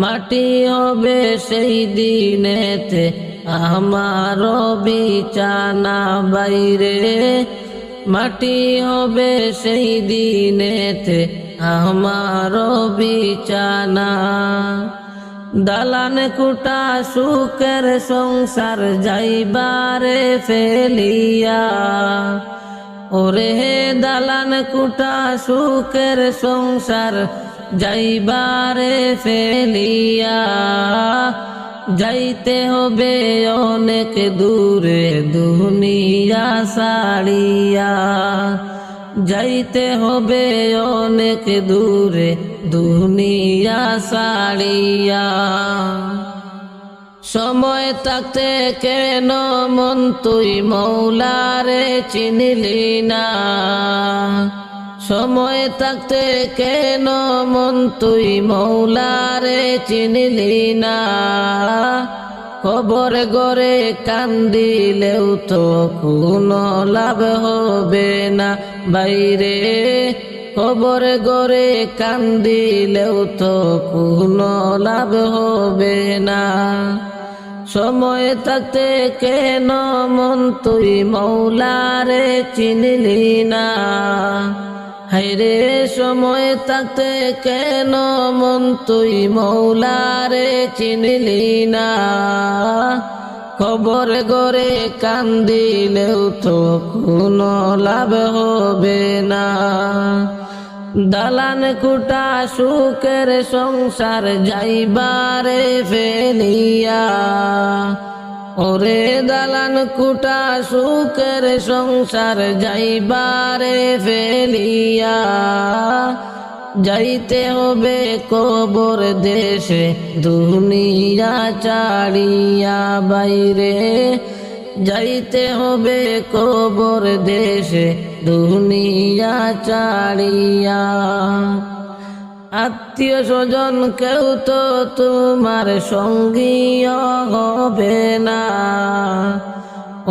মাটি হবে সেই দিনেতে আমার বিছানা, বাইরে মাটি হবে সেই দিনেতে আমারও বিছানা। দালান কুটা সুখের সংসার যাইবারে ফেলিয়া, ওরে দালান কুটা সুখের সংসার যাইবারে ফেলিয়া, যাইতে হবে অনেক দূরে দুনিয়া ছাড়িয়া, যাইতে হবে অনেক দূরে দুনিয়া ছাড়িয়া। সময় থাকতে কেন মন তুই মৌলারে চিনলি না, সময় থাকতে কেন মন তুই মৌলারে চিনলি না। কবর গরে কান্দিলেও তো কোনো লাভ হবে না বাইরে, কবর গরে কান্দিলেও তো কোনো লাভ হবে না। সময় থাকতে কেন মন তুই মৌলারে চিনলি না, হায়রে সময় থাকতে কেন মন তুই মৌলারে চিনলি না। কবর গরে কান্দিলেও তো কোনো লাভ হবে না। দালান কুটা সুখের সংসার যাইবারে ফেলিয়া, ওরে দালান কুটা সুখের সংসার যাইবারে ফেলিয়া, যাইতে হবে কবর দেশে দুনিয়া ছাড়িয়া বাইরে, যাইতে হবে কবর দেশে দুনিয়া ছাড়িয়া। আত্মীয় স্বজন কেউ তো তোমার সঙ্গী হবে না,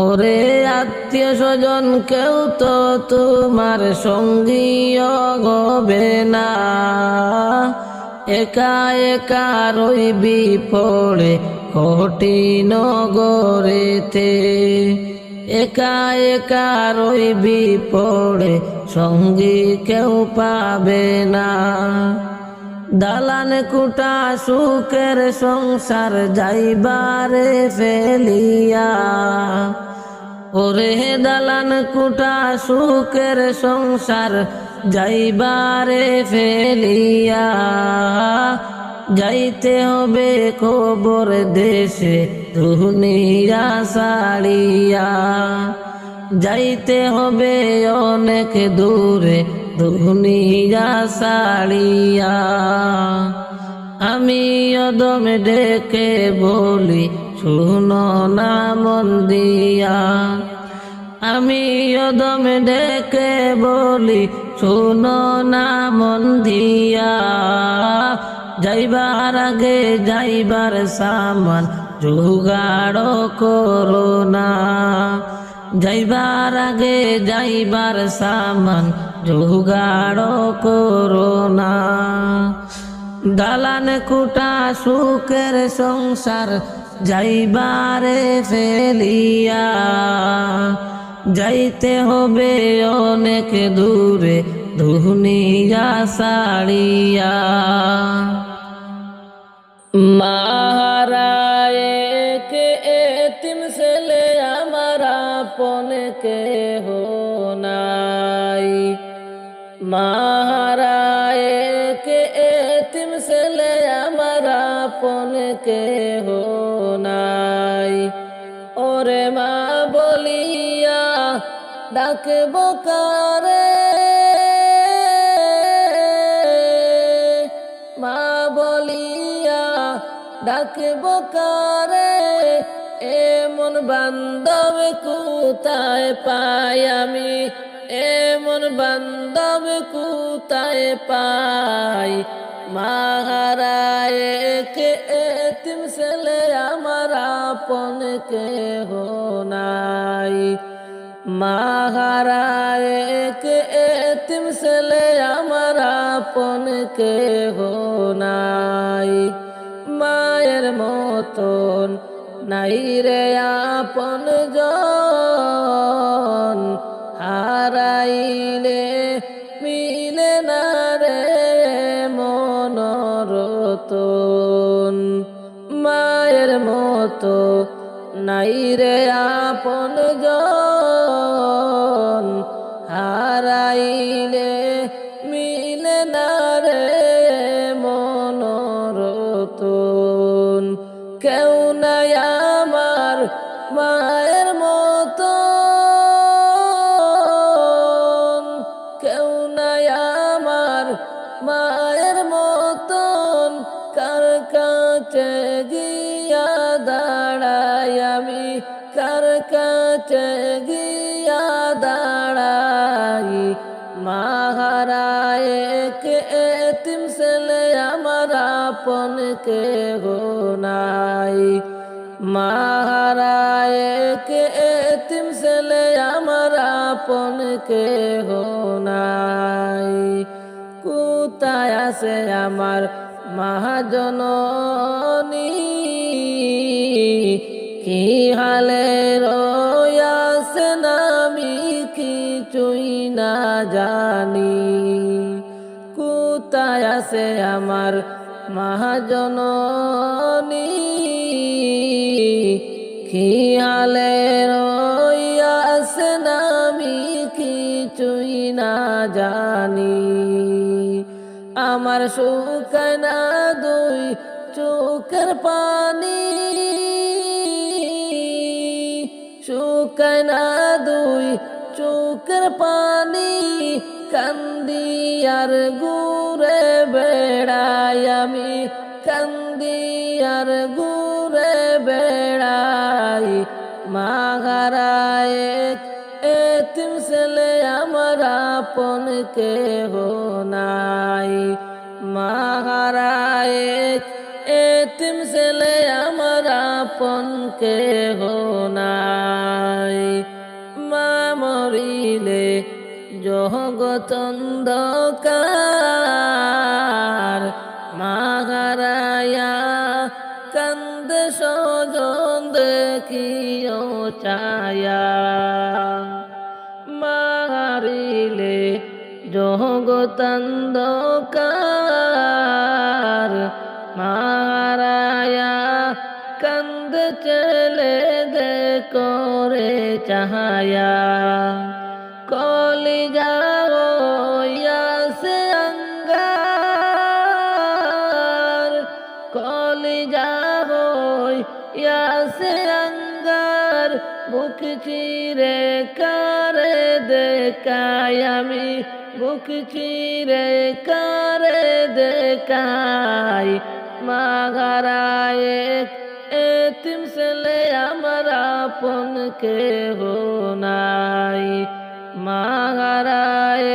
ওরে আত্মীয় স্বজন কেউ তো তোমার সঙ্গী হবে না। একা একা রইবি পড়ে কঠিন গরেতে, একা একা রইবি পড়ে সঙ্গী কেউ পাবে না। দালান কুটা সুখের সংসার যাইবারে ফেলিয়া, ওরে দালান কুটা সুখের সংসার যাইবারে ফেলিয়া, যাইতে হবে কবর দেশে দুনিয়া ছাড়িয়া, যাইতে হবে অনেক দূরে দুনিয়া ছাড়িয়া। আমি অদম ডেকে বলি শুনো না মন দিয়া, আমি অদম ডেকে বলি শুনো না মন দিয়া। যাইবার আগে যাইবার সামান জোগাড় করো না, যাইবার আগে যাইবার সামান জোগাড় করো না। দালান কুটা সুখের সংসার যাইবারে ফেলিয়া, যাইতে হবে অনেক দূরে দুনিয়া ছাড়িয়া। মারায়ে কে এতিম ছেলে আমার আপন কেহ নাই, মারায়ে কে এতিম ছেলে আমার আপন কেহ নাই। ওরে মা বলিয়া ডাকব কারে, মা বলিয়া ডাকব কারে, এমন বান্ধব কোথায় পাই আমি, এমন বান্ধব কোথায় পাই। মাহারায়ে কে এতিম ছেলে আমার আপন কেহ নাই, মাহারায়ে কে এতিম ছেলে আমার আপন কেহ নাই। মায়ের মতন নাই রে আপন জন, হারা হারাইলে মিলে না রে মনরতন মায়ের মতো নাই রে আপন জন হারাইলে মিলে না রে মনরতন কেউ নাই আমার মায়ের মতন কেউ নাই আমার মায়ের মতন কার কাছে গিয়া দাঁড়াই আমি কার কাছে গিয়া দাঁড়াই মা হারায় কে এতিম ছেলে আমার আপন কেহ নাই মা হারায় কে এতিম ছেলে আমার আপন কেহ নাই কোথায় আছে আমার মহাজননী কি হালে রয়াছেন আমি কিছুই না জানি কোথায় আছে আমার মহাজননী কি হালে রয়াছেন আমি কিছুই না জানি আমার শুকায় না দুই চোখের পানি শুকায় না দুই চোখের পানি কান্দি আর ঘুরে বেড়াই আমি কান্দি আর ঘুরে বেড়াই মা হারায় এতিম ছেলে আমার আপন কেহ নাই মা হারায় এতিম ছেলে আমার আপন কেহ নাই মা মরিলে জগৎ অন্ধকার মা হারায়া কান্দে স্বজন দেখিও ছায়া মারিলে জগৎ অন্ধকার মারায়া কান্দে ছেলে দে করে চাহায়া কলিজা হইয়াছে অঙ্গার কলিজা হইয়াছে অঙ্গার বুক চিরে কারে দেখাই আমি বুক চিরে কারে দেখাই মা হারায় এতিম ছেলে আমার আপন কেহ নাই মা হারায়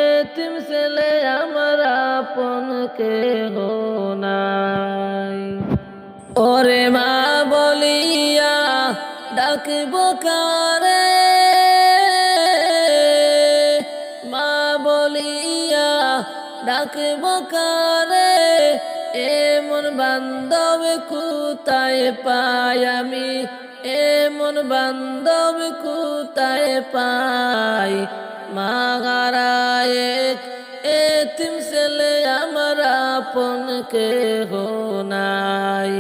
এতিম ছেলে আমার আপন কেহ নাই ওরে মা বলিয়া ডাকব কারে মা বলিয়া ডাকব কারে এমন বান্ধব কোথায় পাই আমি এমন বান্ধব কোথায় পাই মা হারায় এতিম ছেলে আমার আপন কেহ নাই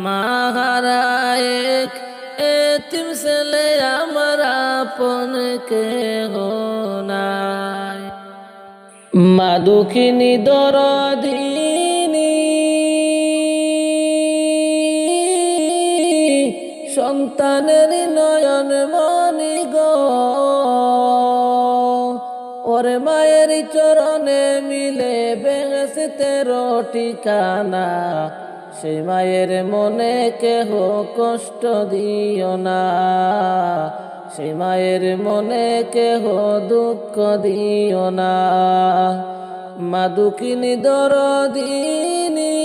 মা হারায় এতিম ছেলে আমার আপন কেহ নাই মা দুঃখিনী দরদিনী সন্তানের নয়ন মনি গো ওরে মায়ের চরণে মিলে বেহেশতের ঠিকানা সেই মায়ের মনে কেহ কষ্ট দিও না সেই মায়ের মনে কেহ দুঃখ দিও না মা দুঃখিনী দরদিনী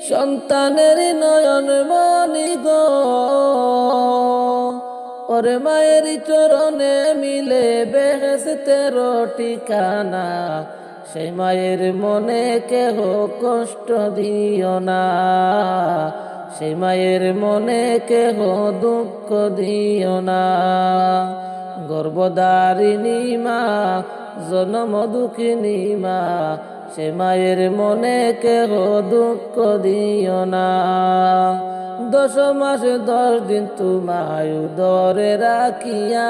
সন্তানের নয়ন মনি গো ওরে মায়ের চরণে মিলে বেহেশতের ঠিকানা সেই মায়ের মনে কেহ কষ্ট দিও না সেই মায়ের মনে কেহ দুঃখ দিও না। গর্ভধারিণী মা, জনম দুঃখিনী মা, সে মায়ের মনে কেহ দুঃখ দিও না। 10 মাস 10 দিন তোমায় উদরে রাখিয়া,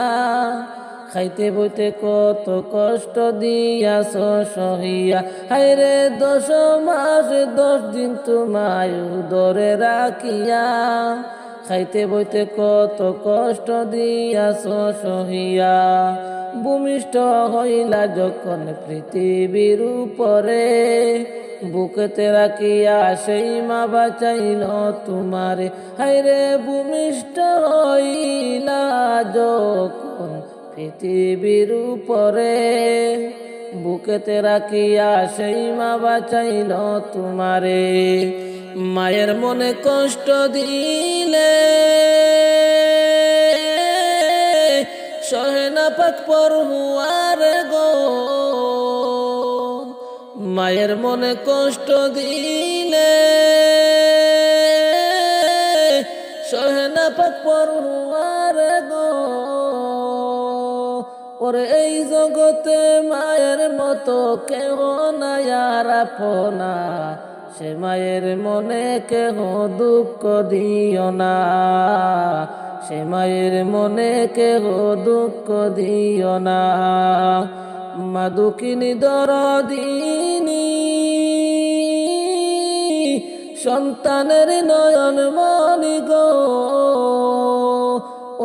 খাইতে বইতে কত কষ্ট দিয়াছ সহিয়া। হায়রে 10 মাস 10 দিন তোমায় উদরে রাখিয়া, খাইতে বইতে কত কষ্ট দিয়াছ সহিয়া। ভূমিষ্ঠ হইলা যখন পৃথিবীর উপরে, বুকেতে রাখিয়া সেই মা বাঁচাইল তোমারে। হায়রে ভূমিষ্ঠ হইলা যখন পৃথিবীর উপরে, বুকেতে রাখিয়া সেই মা বাঁচাইল তোমারে। মায়ের মনে কষ্ট দিলে সহে না পাক পরহুয়ার গো। মায়ের মনে কষ্ট দিলে সহে না পাক পরহুয়ার গো। ওরে এই জগতে মায়ের মতো কেহ নাই আর আপনা, সে মায়ের মনে কেহ দুঃখ দিও না। সে মায়ের মনে কেহ দুঃখ দিও না। মা দুঃখিনী দরদিনী, সন্তানের নয়ন মনি গো।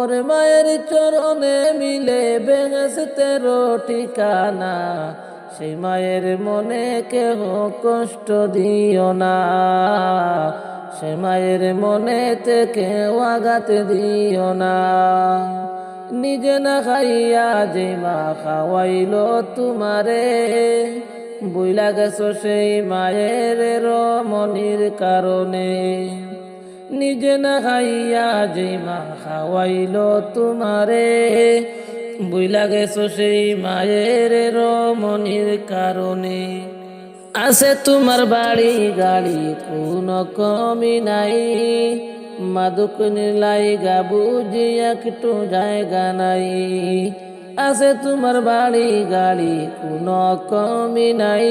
ওরে মায়ের চরণে মিলে বেহেশতের ঠিকানা, সেই মায়ের মনে কেহ কষ্ট দিও না। সে মায়ের মনেতে কেউ আঘাত দিও না। নিজে না খাইয়া যে মা খাওয়াইল তোমারে, বুইলা গেছো সেই মায়ের রমণীর কারণে। নিজে না খাইয়া যে মা খাওয়াইল তোমারে, বুইলা গেছো সেই মায়ের রমণীর কারণে। আছে তোমার বাড়ি গাড়ি কোনো কমি নাই, মা দুঃখিনীর লাইগা বুঝি একটু জায়গা নাই। আছে তোমার বাড়ি গাড়ি কোনো কমি নাই,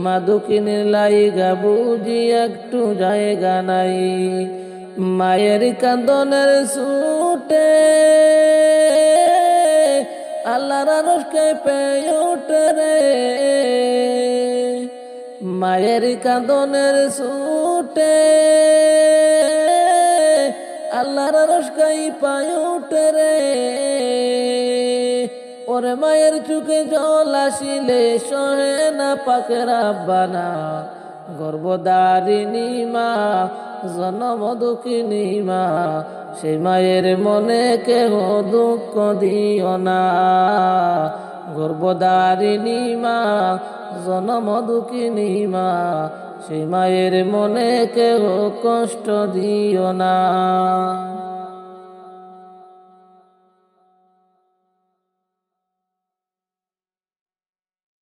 মা দুঃখিনীর লাইগা বুঝি একটু জায়গা নাই। মায়ের কান্দনের ছুটে আল্লাহর আরশ কেঁপে ওঠে রে। মায়ের কান্দনের ছুটে আল্লাহর আরশ কেঁপে ওঠে রে। ওরে মায়ের চোখে জল আসিলে সহে না পাক রাব্বানা। গর্ভধারিণী মা, জনম দুঃখিনী মা, সেই মায়ের মনে কেহ দুঃখ দিও না। গর্ভধারিণী মা, জনম দুঃখিনী মা, সেই মায়ের মনে কেহ কষ্ট দিও না।